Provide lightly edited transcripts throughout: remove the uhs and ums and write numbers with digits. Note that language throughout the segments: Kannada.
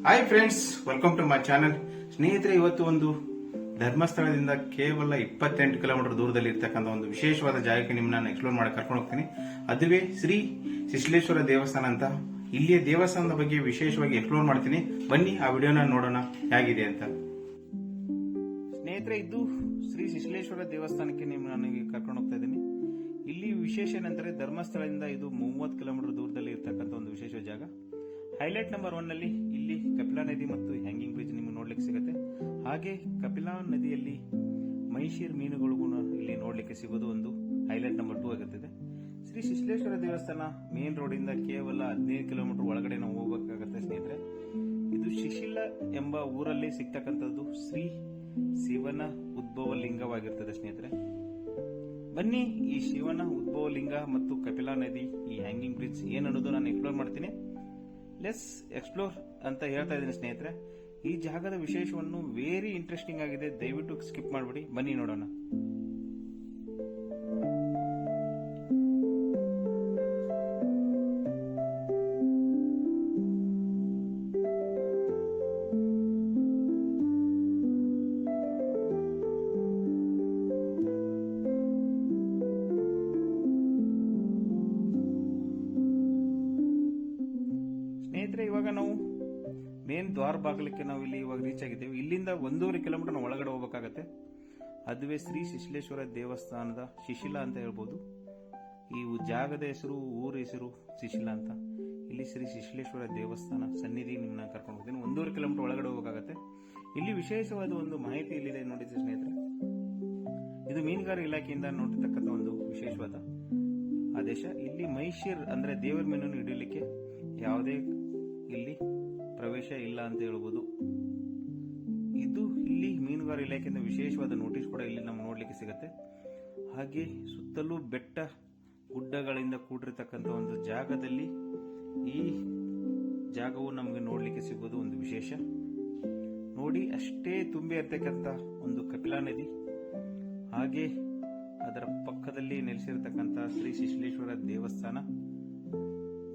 Hi friends, welcome to my channel. ಸ್ನೇಹಿತರೆ, ಇವತ್ತು ಒಂದು ಧರ್ಮಸ್ಥಳದಿಂದ ಕೇವಲ 28 ಕಿಲೋಮೀಟರ್ ದೂರದಲ್ಲಿ ಇರ್ತಕ್ಕಂಥ ಒಂದು ವಿಶೇಷವಾದ ಜಾಗಕ್ಕೆ ನಿಮ್ಮನ್ನ ಎಕ್ಸ್ಪ್ಲೋರ್ ಮಾಡಿ ಕರ್ಕೊಂಡು ಹೋಗ್ತೀನಿ. ಅದುವೇ ಶ್ರೀ ಶಿಶ್ಲೇಶ್ವರ ದೇವಸ್ಥಾನ ಅಂತ. ಇಲ್ಲಿಯ ದೇವಸ್ಥಾನದ ಬಗ್ಗೆ ವಿಶೇಷವಾಗಿ ಎಕ್ಸ್ಪ್ಲೋರ್ ಮಾಡ್ತೀನಿ. ಬನ್ನಿ ಆ ವಿಡಿಯೋನ ನೋಡೋಣ ಹೇಗಿದೆ ಅಂತ. ಸ್ನೇಹಿತರೆ, ಇದು ಶ್ರೀ ಶಿಶ್ಲೇಶ್ವರ ದೇವಸ್ಥಾನಕ್ಕೆ ನನಗೆ ಕರ್ಕೊಂಡು ಹೋಗ್ತಾ ಇದ್ದೀನಿ. ಇಲ್ಲಿ ವಿಶೇಷ ಏನಂದ್ರೆ ಧರ್ಮಸ್ಥಳದಿಂದ ಇದು 30 ಕಿಲೋಮೀಟರ್ ದೂರದಲ್ಲಿ ಇರ್ತಕ್ಕಂಥ ಒಂದು ವಿಶೇಷ ಜಾಗ. ಹೈಲೈಟ್ ನಂಬರ್ 1 ನಲ್ಲಿ ಇಲ್ಲಿ ಕಪಿಲಾ ನದಿ ಮತ್ತು ಹ್ಯಾಂಗಿಂಗ್ ಬ್ರಿಡ್ಜ್ ನಿಮಗೆ ನೋಡ್ಲಿಕ್ಕೆ ಸಿಗುತ್ತೆ. ಹಾಗೆ ಕಪಿಲಾ ನದಿಯಲ್ಲಿ ಮೈಶೀರ್ ಮೀನುಗಳು ಇಲ್ಲಿ ನೋಡ್ಲಿಕ್ಕೆ ಸಿಗೋದು ಒಂದು ಹೈಲೈಟ್ ನಂಬರ್ 2 ಆಗುತ್ತದೆ. ಶ್ರೀ ಶಿಶ್ಲೇಶ್ವರ ದೇವಸ್ಥಾನ ಮೇನ್ ರೋಡ್ ಇಂದ ಕೇವಲ 15 ಕಿಲೋಮೀಟರ್ ಒಳಗಡೆ ನಾವು ಹೋಗಬೇಕಾಗುತ್ತೆ ಸ್ನೇಹಿತರೆ. ಇದು ಶಿಶಿಲ ಎಂಬ ಊರಲ್ಲಿ ಸಿಗ್ತಕ್ಕಂಥದ್ದು ಶ್ರೀ ಶಿವನ ಉದ್ಭವ ಲಿಂಗವಾಗಿರ್ತದೆ ಸ್ನೇಹಿತರೆ. ಬನ್ನಿ ಈ ಶಿವನ ಉದ್ಭವ ಲಿಂಗ ಮತ್ತು ಕಪಿಲಾ ನದಿ, ಈ ಹ್ಯಾಂಗಿಂಗ್ ಬ್ರಿಡ್ಜ್ ಏನನ್ನೋದು ನಾನು ಎಕ್ಸ್ಪ್ಲೋರ್ ಮಾಡ್ತೀನಿ. ಲೆಸ್ ಎಕ್ಸ್ಪ್ಲೋರ್ ಅಂತ ಹೇಳ್ತಾ ಇದ್ದೀನಿ ಸ್ನೇಹಿತರೆ. ಈ ಜಾಗದ ವಿಶೇಷವನ್ನು ವೆರಿ ಇಂಟ್ರೆಸ್ಟಿಂಗ್ ಆಗಿದೆ, ದಯವಿಟ್ಟು ಸ್ಕಿಪ್ ಮಾಡಬೇಡಿ. ಬನ್ನಿ ನೋಡೋಣ. ಸ್ನೇಹಿತರೆ, ಇವಾಗ ನಾವು ಮೇನ್ ದ್ವಾರ ಬಾಗಿಲಕ್ಕೆ ನಾವು ಇಲ್ಲಿ ಇವಾಗ ರೀಚ್ ಆಗಿದ್ದೇವೆ. ಇಲ್ಲಿಂದ 1.5 ಕಿಲೋಮೀಟರ್ ಒಳಗಡೆ ಹೋಗಬೇಕಾಗತ್ತೆ. ಅದುವೇ ಶ್ರೀ ಶಿಶ್ಲೇಶ್ವರ ದೇವಸ್ಥಾನದ ಶಿಶಿಲ ಅಂತ ಹೇಳ್ಬೋದು. ಈ ಜಾಗದ ಹೆಸರು, ಊರ ಹೆಸರು ಶಿಶಿಲ ಅಂತ. ಇಲ್ಲಿ ಶ್ರೀ ಶಿಶ್ಲೇಶ್ವರ ದೇವಸ್ಥಾನ ಸನ್ನಿಧಿ ನಿಮ್ಮನ್ನ ಕರ್ಕೊಂಡು ಹೋಗ್ತೀನಿ. 1.5 ಕಿಲೋಮೀಟರ್ ಒಳಗಡೆ ಹೋಗಬೇಕಾಗತ್ತೆ. ಇಲ್ಲಿ ವಿಶೇಷವಾದ ಒಂದು ಮಾಹಿತಿ ಇಲ್ಲಿದೆ ನೋಡಿದ್ದೆ ಸ್ನೇಹಿತರೆ. ಇದು ಮೀನುಗಾರ ಇಲಾಖೆಯಿಂದ ನೋಡಿರ್ತಕ್ಕಂಥ ಒಂದು ವಿಶೇಷವಾದ ಆದೇಶ. ಇಲ್ಲಿ ಮೈಶೀರ್ ಅಂದ್ರೆ ದೇವರ ಮೀನನ್ನು ಹಿಡಿಯಲಿಕ್ಕೆ ಯಾವುದೇ ಇಲ್ಲಿ ಪ್ರವೇಶ ಇಲ್ಲ ಅಂತ ಹೇಳ್ಬೋದು. ಇದು ಇಲ್ಲಿ ಮೀನುಗಾರ ಇಲಾಖೆಯಿಂದ ವಿಶೇಷವಾದ ನೋಟಿಸ್ ಕೂಡ ಇಲ್ಲಿ ನಮ್ಗೆ ನೋಡ್ಲಿಕ್ಕೆ ಸಿಗುತ್ತೆ. ಹಾಗೆ ಸುತ್ತಲೂ ಬೆಟ್ಟ ಗುಡ್ಡಗಳಿಂದ ಕೂಡಿರ್ತಕ್ಕಂಥ ಒಂದು ಜಾಗದಲ್ಲಿ ಈ ಜಾಗವು ನಮಗೆ ನೋಡ್ಲಿಕ್ಕೆ ಸಿಗೋದು ಒಂದು ವಿಶೇಷ. ನೋಡಿ, ಅಷ್ಟೇ ತುಂಬಿ ಇರ್ತಕ್ಕಂಥ ಒಂದು ಕಪಿಲಾ ನದಿ, ಹಾಗೆ ಅದರ ಪಕ್ಕದಲ್ಲಿ ನೆಲೆಸಿರ್ತಕ್ಕಂಥ ಶ್ರೀ ಶಿಶ್ಲೇಶ್ವರ ದೇವಸ್ಥಾನ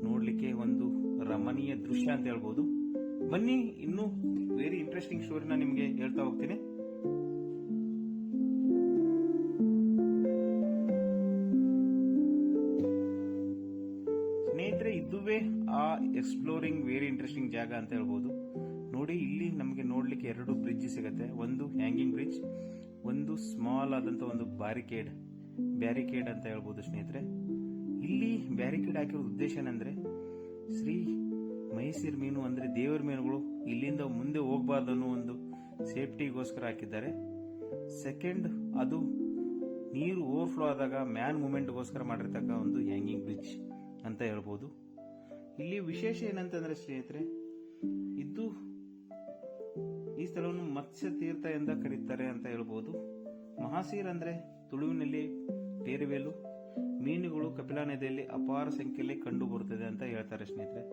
ನೋಡ್ಲಿಕ್ಕೆ ಒಂದು ರಮಣೀಯ ದೃಶ್ಯ ಅಂತ ಹೇಳ್ಬೋದು. ಬನ್ನಿ, ಇನ್ನೂ ವೆರಿ ಇಂಟ್ರೆಸ್ಟಿಂಗ್ ಸ್ಟೋರಿನ ನಿಮಗೆ ಹೇಳ್ತಾ ಹೋಗ್ತೀನಿ. ಸ್ನೇಹಿತರೆ, ಇದುವೇ ಆ ಎಕ್ಸ್ಪ್ಲೋರಿಂಗ್ ವೆರಿ ಇಂಟ್ರೆಸ್ಟಿಂಗ್ ಜಾಗ ಅಂತ ಹೇಳ್ಬೋದು. ನೋಡಿ, ಇಲ್ಲಿ ನಮಗೆ ನೋಡ್ಲಿಕ್ಕೆ 2 ಬ್ರಿಡ್ಜ್ ಸಿಗುತ್ತೆ. ಒಂದು ಹ್ಯಾಂಗಿಂಗ್ ಬ್ರಿಡ್ಜ್, ಒಂದು ಸ್ಮಾಲ್ ಆದಂತ ಒಂದು ಬ್ಯಾರಿಕೇಡ್ ಅಂತ ಹೇಳ್ಬೋದು ಸ್ನೇಹಿತರೆ. ಇಲ್ಲಿ ಬ್ಯಾರಿಕೇಡ್ ಹಾಕಿರೋ ಉದ್ದೇಶ ಏನಂದ್ರೆ, ಶ್ರೀ ಮೈಸೂರು ಮೀನು ಅಂದ್ರೆ ದೇವರ ಮೀನುಗಳು ಇಲ್ಲಿಂದ ಮುಂದೆ ಹೋಗಬಾರ್ದು ಅನ್ನೋ ಒಂದು ಸೇಫ್ಟಿಗೋಸ್ಕರ ಹಾಕಿದ್ದಾರೆ. ಸೆಕೆಂಡ್, ಅದು ನೀರು ಓವರ್ಫ್ಲೋ ಆದಾಗ ಮ್ಯಾನ್ ಮೂವ್ಮೆಂಟ್ಗೋಸ್ಕರ ಮಾಡಿರ್ತಕ್ಕ ಒಂದು ಹ್ಯಾಂಗಿಂಗ್ ಬ್ರಿಡ್ಜ್ ಅಂತ ಹೇಳ್ಬೋದು. ಇಲ್ಲಿ ವಿಶೇಷ ಏನಂತಂದ್ರೆ ಸ್ನೇಹಿತರೆ, ಇದು ಈ ಸ್ಥಳವನ್ನು ಮತ್ಸ್ಯ ತೀರ್ಥ ಎಂದ ಕರೀತಾರೆ ಅಂತ ಹೇಳ್ಬೋದು. ಮಹಾಸೀರ್ ಅಂದ್ರೆ ತುಳುವಿನಲ್ಲಿ ಟೇರುವೇಲು ಮೀನುಗಳು ಕಪಿಲಾ ನದಿಯಲ್ಲಿ ಅಪಾರ ಸಂಖ್ಯೆಯಲ್ಲಿ ಕಂಡು ಬರುತ್ತದೆ ಅಂತ ಹೇಳ್ತಾರೆ ಸ್ನೇಹಿತರೆ.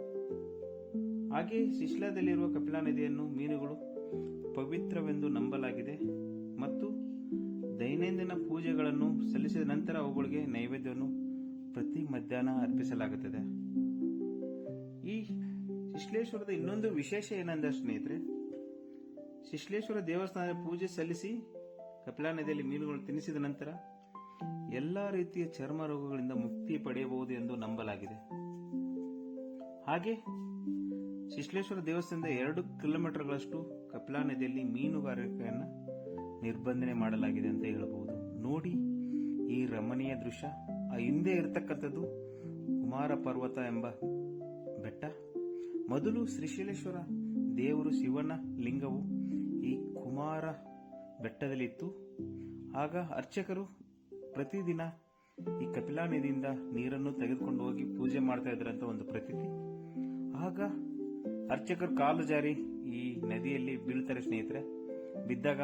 ಹಾಗೆ ಶಿಶ್ಲಾದಲ್ಲಿರುವ ಕಪಿಲಾ ನದಿಯನ್ನು ಮೀನುಗಳು ಪವಿತ್ರವೆಂದು ನಂಬಲಾಗಿದೆ ಮತ್ತು ದೈನಂದಿನ ಪೂಜೆಗಳನ್ನು ಸಲ್ಲಿಸಿದ ನಂತರ ಅವುಗಳಿಗೆ ನೈವೇದ್ಯವನ್ನು ಪ್ರತಿ ಮಧ್ಯಾಹ್ನ ಅರ್ಪಿಸಲಾಗುತ್ತದೆ. ಈ ಶಿಶ್ಲೇಶ್ವರದ ಇನ್ನೊಂದು ವಿಶೇಷ ಏನಂದ್ರೆ ಸ್ನೇಹಿತರೆ, ಶಿಶ್ಲೇಶ್ವರ ದೇವಸ್ಥಾನದ ಪೂಜೆ ಸಲ್ಲಿಸಿ ಕಪಿಲಾ ನದಿಯಲ್ಲಿ ಮೀನುಗಳು ತಿನ್ನಿಸಿದ ನಂತರ ಎಲ್ಲಾ ರೀತಿಯ ಚರ್ಮ ರೋಗಗಳಿಂದ ಮುಕ್ತಿ ಪಡೆಯಬಹುದು ಎಂದು ನಂಬಲಾಗಿದೆ. ಹಾಗೆ ಶಿಶ್ಲೇಶ್ವರ ದೇವಸ್ಥಾನದಿಂದ 2 ಕಿಲೋಮೀಟರ್ಗಳಷ್ಟು ಕಪಿಲಾ ನದಿಯಲ್ಲಿ ಮೀನುಗಾರಿಕೆಯನ್ನು ನಿರ್ಬಂಧನೆ ಮಾಡಲಾಗಿದೆ ಅಂತ ಹೇಳಬಹುದು. ನೋಡಿ ಈ ರಮಣೀಯ ದೃಶ್ಯ. ಆ ಹಿಂದೆ ಇರತಕ್ಕಂಥದ್ದು ಕುಮಾರ ಪರ್ವತ ಎಂಬ ಬೆಟ್ಟ. ಮೊದಲು ಶ್ರೀಶೈಲೇಶ್ವರ ದೇವರು ಶಿವನ ಲಿಂಗವು ಈ ಕುಮಾರ ಬೆಟ್ಟದಲ್ಲಿತ್ತು. ಆಗ ಅರ್ಚಕರು ಪ್ರತಿದಿನ ಈ ಕಪಿಲಾ ನದಿಯಿಂದ ನೀರನ್ನು ತೆಗೆದುಕೊಂಡು ಹೋಗಿ ಪೂಜೆ ಮಾಡ್ತಾ ಇದ್ರಂತ ಒಂದು ಪ್ರತೀತಿ. ಆಗ ಅರ್ಚಕರು ಕಾಲು ಜಾರಿ ಈ ನದಿಯಲ್ಲಿ ಬೀಳ್ತಾರೆ ಸ್ನೇಹಿತರೆ. ಬಿದ್ದಾಗ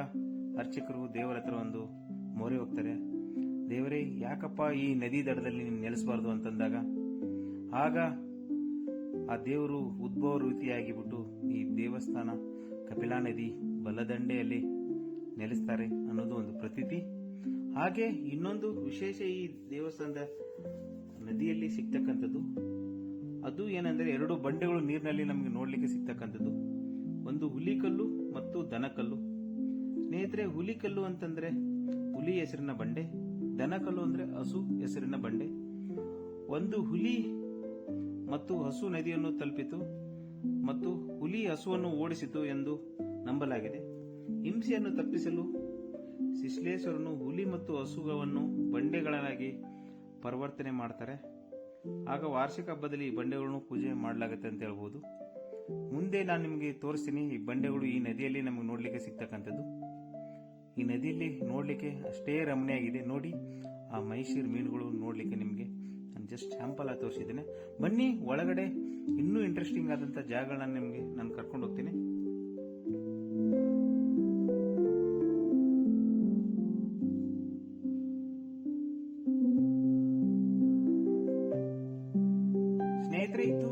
ಅರ್ಚಕರು ದೇವರ ಹತ್ರ ಒಂದು ಮೊರೆ ಹೋಗ್ತಾರೆ, ದೇವರೇ ಯಾಕಪ್ಪ ಈ ನದಿ ದಡದಲ್ಲಿ ನೀನು ನೆಲೆಸಬಾರ್ದು ಅಂತಂದಾಗ, ಆಗ ಆ ದೇವರು ಉದ್ಭವ ರೀತಿಯಾಗಿಬಿಟ್ಟು ಈ ದೇವಸ್ಥಾನ ಕಪಿಲಾ ನದಿ ಬಲದಂಡೆಯಲ್ಲಿ ನೆಲೆಸ್ತಾರೆ ಅನ್ನೋದು ಒಂದು ಪ್ರತೀತಿ. ಹಾಗೆ ಇನ್ನೊಂದು ವಿಶೇಷ ಈ ದೇವಸ್ಥಾನದ ನದಿಯಲ್ಲಿ ಸಿಗ್ತಕ್ಕಂಥದ್ದು ಅದು ಏನಂದ್ರೆ ಎರಡು ಬಂಡೆಗಳು ನೀರಿನಲ್ಲಿ ನಮಗೆ ನೋಡ್ಲಿಕ್ಕೆ ಸಿಗ್ತಕ್ಕಂಥದ್ದು. ಒಂದು ಹುಲಿಕಲ್ಲು ಮತ್ತು ದನಕಲ್ಲು. ಸ್ನೇಹಿತರೆ, ಹುಲಿಕಲ್ಲು ಅಂತಂದ್ರೆ ಹುಲಿ ಹೆಸರಿನ ಬಂಡೆ, ದನಕಲ್ಲು ಅಂದ್ರೆ ಹಸು ಹೆಸರಿನ ಬಂಡೆ. ಒಂದು ಹುಲಿ ಮತ್ತು ಹಸು ನದಿಯನ್ನು ತಲುಪಿತು ಮತ್ತು ಹುಲಿ ಹಸುವನ್ನು ಓಡಿಸಿತು ಎಂದು ನಂಬಲಾಗಿದೆ. ಹಿಂಸೆಯನ್ನು ತಪ್ಪಿಸಲು ಶಿಶ್ಲೇಶ್ವರನು ಹುಲಿ ಮತ್ತು ಹಸುಗಳನ್ನು ಬಂಡೆಗಳಾಗಿ ಪರಿವರ್ತನೆ ಮಾಡ್ತಾರೆ. ಆಗ ವಾರ್ಷಿಕ ಹಬ್ಬದಲ್ಲಿ ಈ ಬಂಡೆಗಳನ್ನು ಪೂಜೆ ಮಾಡಲಾಗುತ್ತೆ ಅಂತ ಹೇಳ್ಬೋದು. ಮುಂದೆ ನಾನು ನಿಮಗೆ ತೋರಿಸ್ತೀನಿ. ಈ ಬಂಡೆಗಳು ಈ ನದಿಯಲ್ಲಿ ನಮಗೆ ನೋಡ್ಲಿಕ್ಕೆ ಸಿಗ್ತಕ್ಕಂಥದ್ದು. ಈ ನದಿಯಲ್ಲಿ ನೋಡ್ಲಿಕ್ಕೆ ಅಷ್ಟೇ ರಮಣೀಯಾಗಿದೆ. ನೋಡಿ, ಆ ಮೈಸೂರು ಮೀನುಗಳು ನೋಡ್ಲಿಕ್ಕೆ ನಿಮಗೆ ನಾನು ಜಸ್ಟ್ ಸ್ಯಾಂಪಲ್ ಆಗಿ ತೋರಿಸಿದ್ದೇನೆ. ಬನ್ನಿ, ಒಳಗಡೆ ಇನ್ನೂ ಇಂಟ್ರೆಸ್ಟಿಂಗ್ ಆದಂತ ಜಾಗಗಳನ್ನ ನಿಮಗೆ ನಾನು ಕರ್ಕೊಂಡು ಹೋಗ್ತೀನಿ. ಸ್ನೇಹಿತರೆ, ಇದು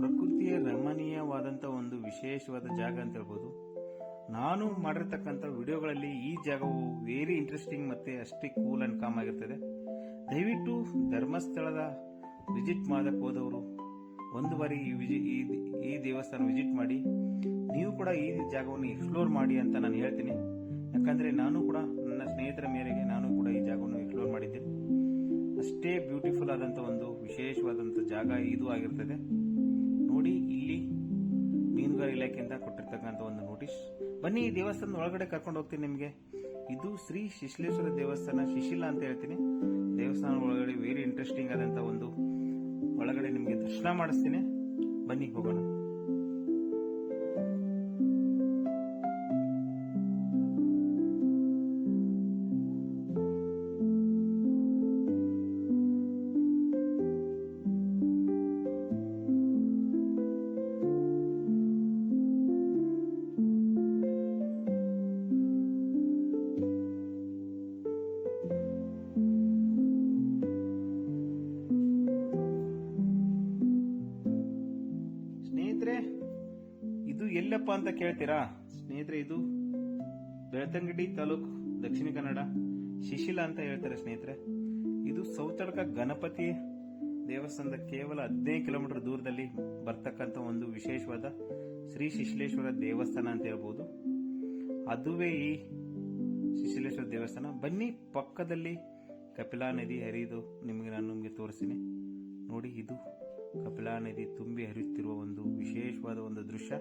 ಪ್ರಕೃತಿಯ ರಮಣೀಯವಾದಂತ ಒಂದು ವಿಶೇಷವಾದ ಜಾಗ ಅಂತ ಹೇಳ್ಬೋದು. ನಾನು ಮಾಡಿರ್ತಕ್ಕಂಥ ವಿಡಿಯೋಗಳಲ್ಲಿ ಈ ಜಾಗವು ವೆರಿ ಇಂಟ್ರೆಸ್ಟಿಂಗ್ ಮತ್ತೆ ಅಷ್ಟೇ ಕೂಲ್ ಅಂಡ್ ಕಾಮ್ ಆಗಿರ್ತದೆ. ದಯವಿಟ್ಟು ಧರ್ಮಸ್ಥಳದ ವಿಸಿಟ್ ಮಾಡಕ್ಕೆ ಹೋದವರು ಒಂದು ಬಾರಿ ಈ ದೇವಸ್ಥಾನ ವಿಸಿಟ್ ಮಾಡಿ, ನೀವು ಕೂಡ ಈ ಜಾಗವನ್ನು ಎಕ್ಸ್ಪ್ಲೋರ್ ಮಾಡಿ ಅಂತ ನಾನು ಹೇಳ್ತೀನಿ. ಯಾಕಂದ್ರೆ ನಾನು ಕೂಡ ನನ್ನ ಸ್ನೇಹಿತರ ಮೇರೆಗೆ ನಾನು ಕೂಡ ಈ ಜಾಗವನ್ನು ಎಕ್ಸ್ಪ್ಲೋರ್ ಮಾಡಿದ್ದೇನೆ. ಅಷ್ಟೇ ಬ್ಯೂಟಿಫುಲ್ ಆದಂತ ಒಂದು ವಿಶೇಷವಾದಂತ ಜಾಗ ಇದು ಆಗಿರ್ತದೆ. ನೋಡಿ, ಇಲ್ಲಿ ಮೀನುಗಾರ ಇಲಾಖೆಯಿಂದ ಕೊಟ್ಟಿರ್ತಕ್ಕಂಥ ಒಂದು ನೋಟಿಸ್. ಬನ್ನಿ, ಈ ದೇವಸ್ಥಾನದ ಒಳಗಡೆ ಕರ್ಕೊಂಡು ಹೋಗ್ತೀನಿ ನಿಮಗೆ. ಇದು ಶ್ರೀ ಶಿಶ್ಲೇಶ್ವರ ದೇವಸ್ಥಾನ, ಶಿಶಿಲ ಅಂತ ಹೇಳ್ತೀನಿ. ದೇವಸ್ಥಾನ ಒಳಗಡೆ ವೆರಿ ಇಂಟ್ರೆಸ್ಟಿಂಗ್ ಆದಂತ ಒಂದು ಒಳಗಡೆ ನಿಮಗೆ ದರ್ಶನ ಮಾಡಿಸ್ತೀನಿ. ಬನ್ನಿ, ಹೋಗೋಣ. ಇದು ಎಲ್ಲಪ್ಪ ಅಂತ ಕೇಳ್ತೀರಾ ಸ್ನೇಹಿತರೆ? ಇದು ಬೆಳ್ತಂಗಡಿ ತಾಲೂಕು, ದಕ್ಷಿಣ ಕನ್ನಡ, ಶಿಶಿಲ ಅಂತ ಹೇಳ್ತಾರೆ ಸ್ನೇಹಿತರೆ. ಇದು ಸೌತಡ್ಕ ಗಣಪತಿ ದೇವಸ್ಥಾನದ ಕೇವಲ 15 ಕಿಲೋಮೀಟರ್ ದೂರದಲ್ಲಿ ಬರ್ತಕ್ಕಂಥ ಒಂದು ವಿಶೇಷವಾದ ಶ್ರೀ ಶಿಶಿಲೇಶ್ವರ ದೇವಸ್ಥಾನ ಅಂತ ಹೇಳ್ಬೋದು. ಅದುವೇ ಈ ಶಿಶಿಲೇಶ್ವರ ದೇವಸ್ಥಾನ. ಬನ್ನಿ, ಪಕ್ಕದಲ್ಲಿ ಕಪಿಲಾ ನದಿ ಹರಿದು ನಿಮಗೆ ತೋರಿಸ್ತೀನಿ. ನೋಡಿ, ಇದು ಕಪಿಲಾ ನದಿ ತುಂಬಿ ಹರಿಯುತ್ತಿರುವ ಒಂದು ವಿಶೇಷವಾದ ಒಂದು ದೃಶ್ಯ.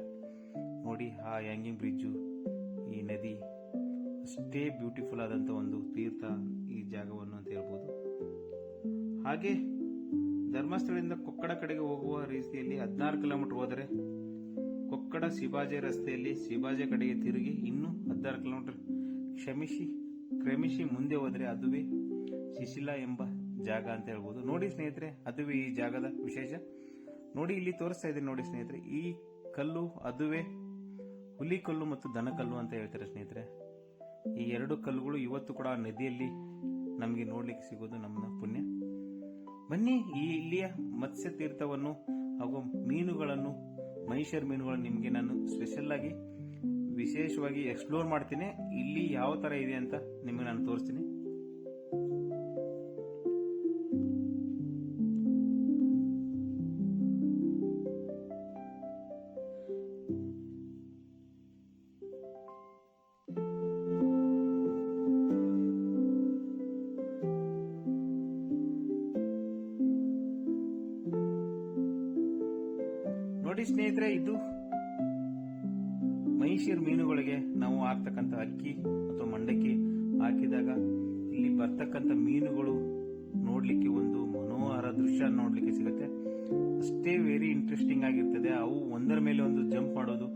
ನೋಡಿ, ಆ ಹ್ಯಾಂಗಿಂಗ್ ಬ್ರಿಡ್ಜು, ಈ ನದಿ, ಅಷ್ಟೇ ಬ್ಯೂಟಿಫುಲ್ ಆದಂತ ಒಂದು ತೀರ್ಥ ಈ ಜಾಗವನ್ನು ಅಂತ ಹೇಳ್ಬೋದು. ಹಾಗೆ ಧರ್ಮಸ್ಥಳದಿಂದ ಕೊಕ್ಕಡ ಕಡೆಗೆ ಹೋಗುವ ರೀತಿಯಲ್ಲಿ 16 ಕಿಲೋಮೀಟರ್ ಹೋದರೆ ಕೊಕ್ಕಡ ಶಿವಾಜಿ ರಸ್ತೆಯಲ್ಲಿ ಶಿವಾಜಿ ಕಡೆಗೆ ತಿರುಗಿ ಇನ್ನೂ 16 ಕಿಲೋಮೀಟರ್ ಕ್ರಮಿಸಿ ಮುಂದೆ ಹೋದರೆ ಅದುವೇ ಶಿಶಿಲ ಎಂಬ ಜಾಗ ಅಂತ ಹೇಳ್ಬೋದು. ನೋಡಿ ಸ್ನೇಹಿತರೆ, ಅದುವೇ ಈ ಜಾಗದ ವಿಶೇಷ. ನೋಡಿ, ಇಲ್ಲಿ ತೋರಿಸ್ತಾ ಇದ್ದೀನಿ ನೋಡಿ ಸ್ನೇಹಿತರೆ. ಈ ಕಲ್ಲು ಅದುವೇ ಹುಲಿ ಕಲ್ಲು ಮತ್ತು ದನ ಕಲ್ಲು ಅಂತ ಹೇಳ್ತಾರೆ ಸ್ನೇಹಿತರೆ. ಈ ಎರಡು ಕಲ್ಲುಗಳು ಇವತ್ತು ಕೂಡ ನದಿಯಲ್ಲಿ ನಮಗೆ ನೋಡ್ಲಿಕ್ಕೆ ಸಿಗೋದು ನಮ್ಮ ಪುಣ್ಯ. ಬನ್ನಿ, ಈ ಇಲ್ಲಿಯ ಮತ್ಸ್ಯ ತೀರ್ಥವನ್ನು ಹಾಗೂ ಮೀನುಗಳನ್ನು, ಮೈಸೂರು ಮೀನುಗಳನ್ನು ನಿಮಗೆ ನಾನು ಸ್ಪೆಷಲ್ ಆಗಿ ವಿಶೇಷವಾಗಿ ಎಕ್ಸ್ಪ್ಲೋರ್ ಮಾಡ್ತೀನಿ. ಇಲ್ಲಿ ಯಾವ ತರ ಇದೆ ಅಂತ ನಿಮಗೆ ನಾನು ತೋರಿಸ್ತೀನಿ. ನೋಡಿ ಸ್ನೇಹಿತರೆ, ಇದು ಮೈಸೂರು ಮೀನುಗಳಿಗೆ ನಾವು ಹಾಕ್ತಕ್ಕಂಥ ಅಕ್ಕಿ ಅಥವಾ ಮಂಡಕ್ಕಿ ಹಾಕಿದಾಗ ಇಲ್ಲಿ ಬರ್ತಕ್ಕಂಥ ಮೀನುಗಳು ನೋಡ್ಲಿಕ್ಕೆ ಒಂದು ಮನೋಹರ ದೃಶ್ಯ ನೋಡ್ಲಿಕ್ಕೆ ಸಿಗುತ್ತೆ. ಅಷ್ಟೇ ವೆರಿ ಇಂಟ್ರೆಸ್ಟಿಂಗ್ ಆಗಿರ್ತದೆ. ಅವು ಒಂದರ ಮೇಲೆ ಒಂದು ಜಂಪ್ ಮಾಡೋದು,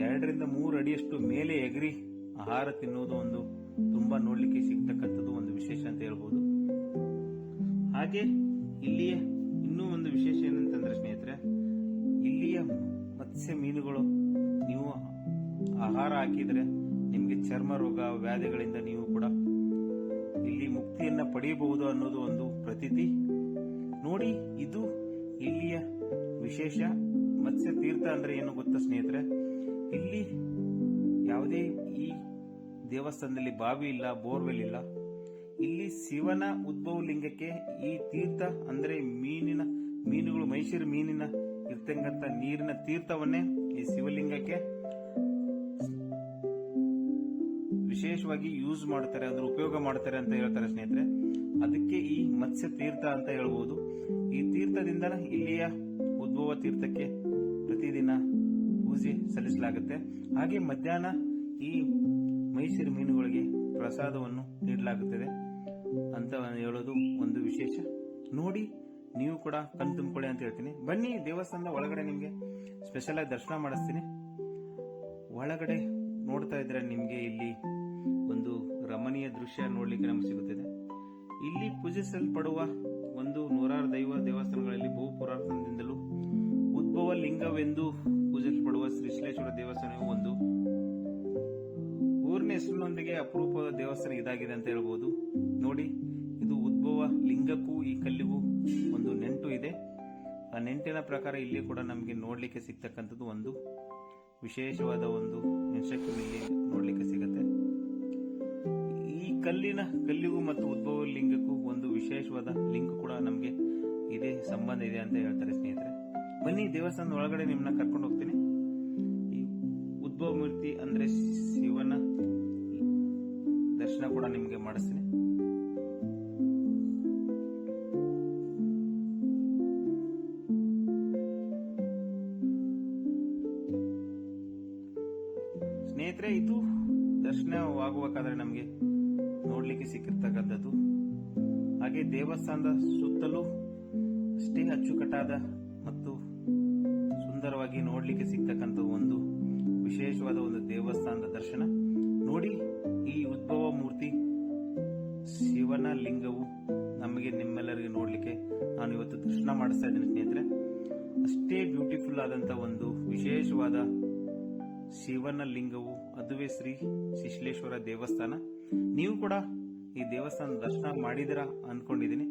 2 ರಿಂದ 3 ಅಡಿಯಷ್ಟು ಮೇಲೆ ಎಗರಿ ಆಹಾರ ತಿನ್ನೋದು ಒಂದು ತುಂಬಾ ನೋಡ್ಲಿಕ್ಕೆ ಸಿಗ್ತಕ್ಕಂಥದ್ದು ಒಂದು ವಿಶೇಷ ಅಂತ ಹೇಳ್ಬೋದು. ಹಾಗೆ ಇಲ್ಲಿಯ ಇನ್ನೂ ಒಂದು ವಿಶೇಷ ಏನಂತಂದ್ರೆ ಸ್ನೇಹಿತರೆ, ಇಲ್ಲಿಯ ಮತ್ಸ್ಯ ಮೀನುಗಳು ನೀವು ಆಹಾರ ಹಾಕಿದ್ರೆ ನಿಮಗೆ ಚರ್ಮ ರೋಗ ವ್ಯಾಧಿಗಳಿಂದ ನೀವು ಕೂಡ ಇಲ್ಲಿ ಮುಕ್ತಿಯನ್ನ ಪಡೆಯಬಹುದು ಅನ್ನೋದು ಒಂದು ಪ್ರತೀತಿ. ನೋಡಿ, ಇದು ಇಲ್ಲಿಯ ವಿಶೇಷ. ಮತ್ಸ್ಯ ತೀರ್ಥ ಅಂದ್ರೆ ಏನು ಗೊತ್ತಾ ಸ್ನೇಹಿತರೆ? ಇಲ್ಲಿ ಯಾವುದೇ ಈ ದೇವಸ್ಥಾನದಲ್ಲಿ ಬಾವಿ ಇಲ್ಲ, ಬೋರ್ವೆಲ್ ಇಲ್ಲ. ಇಲ್ಲಿ ಶಿವನ ಉದ್ಭವ ಲಿಂಗಕ್ಕೆ ಈ ತೀರ್ಥ ಅಂದ್ರೆ ಮೀನುಗಳು, ಮೈಸೂರು ಮೀನಿನ ಇರ್ತಕ್ಕಂಥ ನೀರಿನ ತೀರ್ಥವನ್ನೇ ಈ ಶಿವಲಿಂಗಕ್ಕೆ ವಿಶೇಷವಾಗಿ ಯೂಸ್ ಮಾಡ್ತಾರೆ, ಅದ್ರ ಉಪಯೋಗ ಮಾಡ್ತಾರೆ ಅಂತ ಹೇಳ್ತಾರೆ ಸ್ನೇಹಿತರೆ. ಅದಕ್ಕೆ ಈ ಮತ್ಸ್ಯ ತೀರ್ಥ ಅಂತ ಹೇಳ್ಬೋದು. ಈ ತೀರ್ಥದಿಂದ ಇಲ್ಲಿಯ ಉದ್ಭವ ತೀರ್ಥಕ್ಕೆ ಪ್ರತಿದಿನ ಪೂಜೆ ಸಲ್ಲಿಸಲಾಗುತ್ತೆ. ಹಾಗೆ ಮಧ್ಯಾಹ್ನ ಈ ಮೈಸೂರು ಮೀನುಗಳಿಗೆ ಪ್ರಸಾದವನ್ನು ನೀಡಲಾಗುತ್ತದೆ ಅಂತ ಹೇಳೋದು ಒಂದು ವಿಶೇಷ. ನೋಡಿ, ನೀವು ಕೂಡ ಕಣ್ ತುಂಬಿಕೊಳ್ಳಿ ಅಂತ ಹೇಳ್ತೀನಿ. ಬನ್ನಿ, ದೇವಸ್ಥಾನದ ಒಳಗಡೆ ನಿಮಗೆ ಸ್ಪೆಷಲ್ ಆಗಿ ದರ್ಶನ ಮಾಡಿಸ್ತೀನಿ. ಒಳಗಡೆ ನೋಡ್ತಾ ಇದ್ರೆ ನಿಮಗೆ ಇಲ್ಲಿ ಒಂದು ರಮಣೀಯ ದೃಶ್ಯ ನೋಡ್ಲಿಕ್ಕೆ ನಮಗೆ ಸಿಗುತ್ತದೆ. ಇಲ್ಲಿ ಪೂಜಿಸಲ್ಪಡುವ ಒಂದು ನೂರಾರು ದೇವಸ್ಥಾನಗಳಲ್ಲಿ ಬಹು ಪುರಾತನದಿಂದಲೂ ಉದ್ಭವ ಲಿಂಗವೆಂದು ಪೂಜಿಸಲ್ಪಡುವ ಶ್ರೀಶೈಲೇಶ್ವರ ದೇವಸ್ಥಾನವು ಒಂದು. ಊರಿನ ಹೆಸರಿನೊಂದಿಗೆ ಅಪರೂಪದ ದೇವಸ್ಥಾನ ಇದಾಗಿದೆ ಅಂತ ಹೇಳ್ಬೋದು. ನೋಡಿ, ಇದು ಉದ್ಭವ ಲಿಂಗಕ್ಕೂ ಈ ಕಲ್ಲಿಗೂ ಒಂದು ನೆಂಟು ಇದೆ. ಆ ನೆಂಟಿನ ಪ್ರಕಾರ ಇಲ್ಲಿ ಕೂಡ ನಮಗೆ ನೋಡ್ಲಿಕ್ಕೆ ಸಿಗ್ತಕ್ಕಂಥದ್ದು ಒಂದು ವಿಶೇಷವಾದ ಒಂದು ಇನ್ಸ್ಟ್ರಕ್ಷನ್ ಇಲ್ಲಿ ನೋಡ್ಲಿಕ್ಕೆ ಸಿಗುತ್ತೆ. ಈ ಕಲ್ಲಿಗೂ ಮತ್ತು ಉದ್ಭವ ಲಿಂಗಕ್ಕೂ ಒಂದು ವಿಶೇಷವಾದ ಲಿಂಕ್ ಕೂಡ ನಮಗೆ ಇದೇ ಸಂಬಂಧ ಇದೆ ಅಂತ ಹೇಳ್ತಾರೆ ಸ್ನೇಹಿತರೆ. ಬನ್ನಿ, ದೇವಸ್ಥಾನದ ಒಳಗಡೆ ನಿಮ್ಮನ್ನ ಕರ್ಕೊಂಡು ಹೋಗ್ತೀನಿ. ಈ ಉದ್ಭವ ಮೂರ್ತಿ ಅಂದ್ರೆ ಶಿವನ ದರ್ಶನ ಕೂಡ ನಿಮಗೆ ಮಾಡಿಸ್ತೀನಿ. ಸ್ನೇಹಿತರೆ, ಇದು ದರ್ಶನವಾಗಬೇಕಾದ್ರೆ ನಮಗೆ ನೋಡ್ಲಿಕ್ಕೆ ಸಿಕ್ಕಿರ್ತಕ್ಕಂಥದ್ದು. ಹಾಗೆ ದೇವಸ್ಥಾನದ ಸುತ್ತಲೂ ಅಷ್ಟೇ ಅಚ್ಚುಕಟ್ಟಾದ ಮತ್ತು ಸುಂದರವಾಗಿ ನೋಡ್ಲಿಕ್ಕೆ ಸಿಗ್ತಕ್ಕಂಥ ಒಂದು ವಿಶೇಷವಾದ ಒಂದು ದೇವಸ್ಥಾನದ ದರ್ಶನ. ನೋಡಿ, ಈ ಉದ್ಭವ ಮೂರ್ತಿ ಶಿವನ ಲಿಂಗವು ನಮಗೆ ನಿಮ್ಮೆಲ್ಲರಿಗೆ ನೋಡ್ಲಿಕ್ಕೆ ನಾನು ಇವತ್ತು ದರ್ಶನ ಮಾಡಿಸ್ತಾ ಇದ್ದೀನಿ ಸ್ನೇಹಿತರೆ. ಅಷ್ಟೇ ಬ್ಯೂಟಿಫುಲ್ ಆದಂತ ಒಂದು ವಿಶೇಷವಾದ ಶಿವನ ಲಿಂಗವು, ಅದುವೇ ಶ್ರೀ ಶಿಶ್ಲೇಶ್ವರ ದೇವಸ್ಥಾನ. ನೀವು ಕೂಡ ಈ ದೇವಸ್ಥಾನ ದರ್ಶನ ಮಾಡಿದಿರಾ ಅಂದ್ಕೊಂಡಿದ್ದೀನಿ.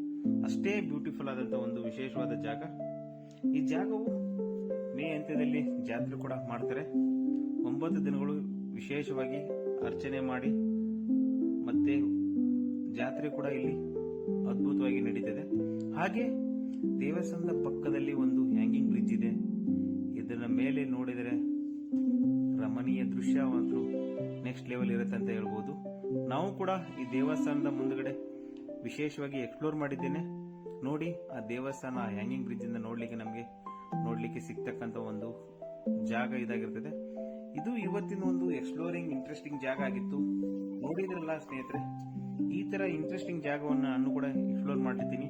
ಅಷ್ಟೇ ಬ್ಯೂಟಿಫುಲ್ ಆದಂತ ಒಂದು ವಿಶೇಷವಾದ ಜಾಗ. ಈ ಜಾಗವು ಮೇ ಅಂತ್ಯದಲ್ಲಿ ಜಾತ್ರೆ ಕೂಡ ಮಾಡ್ತಾರೆ. 9 ದಿನಗಳು ವಿಶೇಷವಾಗಿ ಅರ್ಚನೆ ಮಾಡಿ ಮತ್ತೆ ಜಾತ್ರೆ ಕೂಡ ಇಲ್ಲಿ ಅದ್ಭುತವಾಗಿ ನಡೀತದೆ. ಹಾಗೆ ದೇವಸ್ಥಾನದ ಪಕ್ಕದಲ್ಲಿ ಒಂದು ಹ್ಯಾಂಗಿಂಗ್ ಬ್ರಿಡ್ಜ್ ಇದೆ. ಇದರ ಮೇಲೆ ನೋಡಿದರೆ ರಮಣೀಯ ದೃಶ್ಯ ಮಾತ್ರ ನೆಕ್ಸ್ಟ್ ಲೆವೆಲ್ ಇರುತ್ತೆ ಅಂತ ಹೇಳ್ಬೋದು. ನಾವು ಕೂಡ ಈ ದೇವಸ್ಥಾನದ ಮುಂದುಗಡೆ ವಿಶೇಷವಾಗಿ ಎಕ್ಸ್ಪ್ಲೋರ್ ಮಾಡಿದ್ದೇನೆ. ನೋಡಿ, ಆ ದೇವಸ್ಥಾನ ಹ್ಯಾಂಗಿಂಗ್ ಬ್ರಿಡ್ಜ್ ಇಂದ ನೋಡ್ಲಿಕ್ಕೆ ಸಿಗ್ತಕ್ಕಂತ ಒಂದು ಜಾಗ ಇದಾಗಿರ್ತದೆ. ಇದು ಇವತ್ತಿನ ಒಂದು ಎಕ್ಸ್ಪ್ಲೋರಿಂಗ್ ಇಂಟ್ರೆಸ್ಟಿಂಗ್ ಜಾಗ ಆಗಿತ್ತು. ನೋಡಿದ್ರಲ್ಲ ಸ್ನೇಹಿತರೆ, ಈ ತರ ಇಂಟ್ರೆಸ್ಟಿಂಗ್ ಜಾಗವನ್ನು ನಾನು ಕೂಡ ಎಕ್ಸ್ಪ್ಲೋರ್ ಮಾಡಿದ್ದೀನಿ.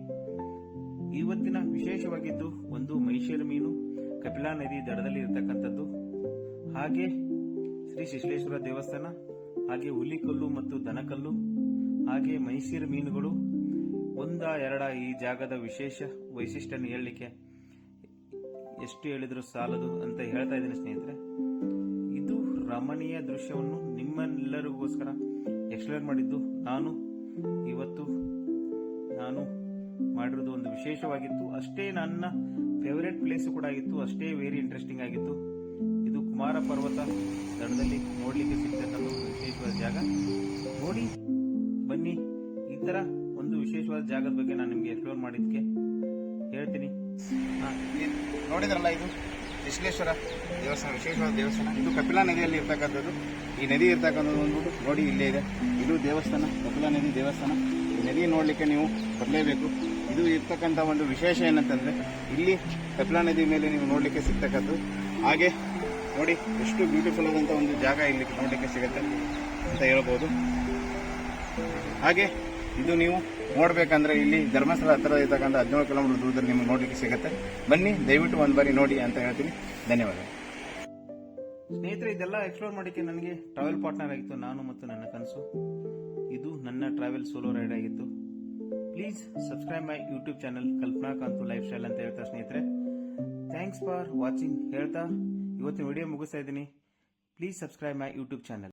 ಇವತ್ತಿನ ವಿಶೇಷವಾಗಿದ್ದು ಒಂದು ಮೈಸೂರು ಮೀನು, ಕಪಿಲಾ ನದಿ ದಡದಲ್ಲಿ ಇರತಕ್ಕಂಥದ್ದು, ಹಾಗೆ ಶ್ರೀ ಶಿಶ್ಲೇಶ್ವರ ದೇವಸ್ಥಾನ, ಹಾಗೆ ಹುಲಿಕಲ್ಲು ಮತ್ತು ದನಕಲ್ಲು, ಹಾಗೆ ಮೈಸೂರು ಮೀನುಗಳು. ಎರಡ ಈ ಜಾಗದ ವಿಶೇಷ ವೈಶಿಷ್ಟ್ಯನ ಹೇಳಲಿಕ್ಕೆ ಎಷ್ಟು ಹೇಳಿದ್ರು ಸಾಲದು ಅಂತ ಹೇಳ್ತಾ ಇದ್ದೀನಿ ಸ್ನೇಹಿತರೆ. ಇದು ರಮಣೀಯ ದೃಶ್ಯವನ್ನು ನಿಮ್ಮೆಲ್ಲರಿಗೋಸ್ಕರ ಎಕ್ಸ್ಪ್ಲೇರ್ ಮಾಡಿದ್ದು ಇವತ್ತು ನಾನು ಮಾಡಿರೋದು ಒಂದು ವಿಶೇಷವಾಗಿತ್ತು. ಅಷ್ಟೇ ನನ್ನ ಫೇವರೇಟ್ ಪ್ಲೇಸ್ ಕೂಡ ಆಗಿತ್ತು. ಅಷ್ಟೇ ವೆರಿ ಇಂಟ್ರೆಸ್ಟಿಂಗ್ ಆಗಿತ್ತು. ಇದು ಕುಮಾರ ಪರ್ವತ ದಡದಲ್ಲಿ ನೋಡ್ಲಿಕ್ಕೆ ಸಿಗ್ತಕ್ಕಂಥ ಒಂದು ವಿಶೇಷವಾದ ಜಾಗ. ನೋಡಿ, ಬನ್ನಿ, ಈ ತರ ಒಂದು ವಿಶೇಷವಾದ ಜಾಗದ ಬಗ್ಗೆ ನಾನು ನಿಮ್ಗೆ ಎಕ್ಸ್ಪ್ಲೋರ್ ಮಾಡಿದ್ಕೆ ಹೇಳ್ತೀನಿ. ನೋಡಿದ್ರಲ್ಲ, ಇದು ಶಿಶ್ಲೇಶ್ವರ ದೇವಸ್ಥಾನ, ವಿಶೇಷವಾದ ದೇವಸ್ಥಾನ. ಇದು ಕಪಿಲಾ ನದಿಯಲ್ಲಿ ಇರ್ತಕ್ಕಂಥದ್ದು. ಈ ನದಿ ಇರ್ತಕ್ಕಂಥದ್ದು ಅಂದ್ಬಿಟ್ಟು ನೋಡಿ, ಇಲ್ಲೇ ಇದೆ. ಇದು ದೇವಸ್ಥಾನ, ಕಪಿಲಾ ನದಿ ದೇವಸ್ಥಾನ. ಈ ನದಿ ನೋಡ್ಲಿಕ್ಕೆ ನೀವು ಬರಲೇಬೇಕು. ಇದು ಇರ್ತಕ್ಕಂಥ ಒಂದು ವಿಶೇಷ ಏನಂತಂದ್ರೆ, ಇಲ್ಲಿ ಕಪಿಲಾ ನದಿ ಮೇಲೆ ನೀವು ನೋಡ್ಲಿಕ್ಕೆ ಸಿಗ್ತಕ್ಕಂಥದ್ದು. ಹಾಗೆ ನೋಡಿ, ಎಷ್ಟು ಬ್ಯೂಟಿಫುಲ್ ಆದಂತ ಒಂದು ಜಾಗ ಇಲ್ಲಿ ನೋಡ್ಲಿಕ್ಕೆ ಸಿಗುತ್ತೆ ಅಂತ ಹೇಳ್ಬೋದು. ಹಾಗೆ ಇದು ನೀವು ನೋಡ್ಬೇಕಂದ್ರೆ ಇಲ್ಲಿ ಧರ್ಮಸ್ಥಳ ಹತ್ತಿರ ಇರ್ತಕ್ಕಂಥ 17 ಕಿಲೋಮೀಟರ್ ದೂರದಲ್ಲಿ ನಿಮ್ಗೆ ನೋಡ್ಲಿಕ್ಕೆ ಸಿಗುತ್ತೆ. ಬನ್ನಿ, ದಯವಿಟ್ಟು ಒಂದ್ ಬಾರಿ ನೋಡಿ ಅಂತ ಹೇಳ್ತೀನಿ. ಧನ್ಯವಾದ ಸ್ನೇಹಿತರೆ. ಇದೆಲ್ಲ ಎಕ್ಸ್ಪ್ಲೋರ್ ಮಾಡಿಕ್ಕೆ ನನಗೆ ಟ್ರಾವೆಲ್ ಪಾರ್ಟ್ನರ್ ಆಗಿತ್ತು ನಾನು ಮತ್ತು ನನ್ನ ಕನಸು. ಇದು ನನ್ನ ಟ್ರಾವೆಲ್ ಸೋಲೋ ರೈಡ್ ಆಗಿತ್ತು. Please subscribe my YouTube channel Kalpana Kantu life style ಅಂತ ಹೇಳ್ತಾ ಸ್ನೇಹಿತರೆ. ಥ್ಯಾಂಕ್ಸ್ ಫಾರ್ ವಾಚಿಂಗ್ ಹೇಳ್ತಾ ಇವತ್ತಿನ ವಿಡಿಯೋ ಮುಗಿಸ್ತಾ ಇದ್ದೀನಿ. Please subscribe my YouTube channel.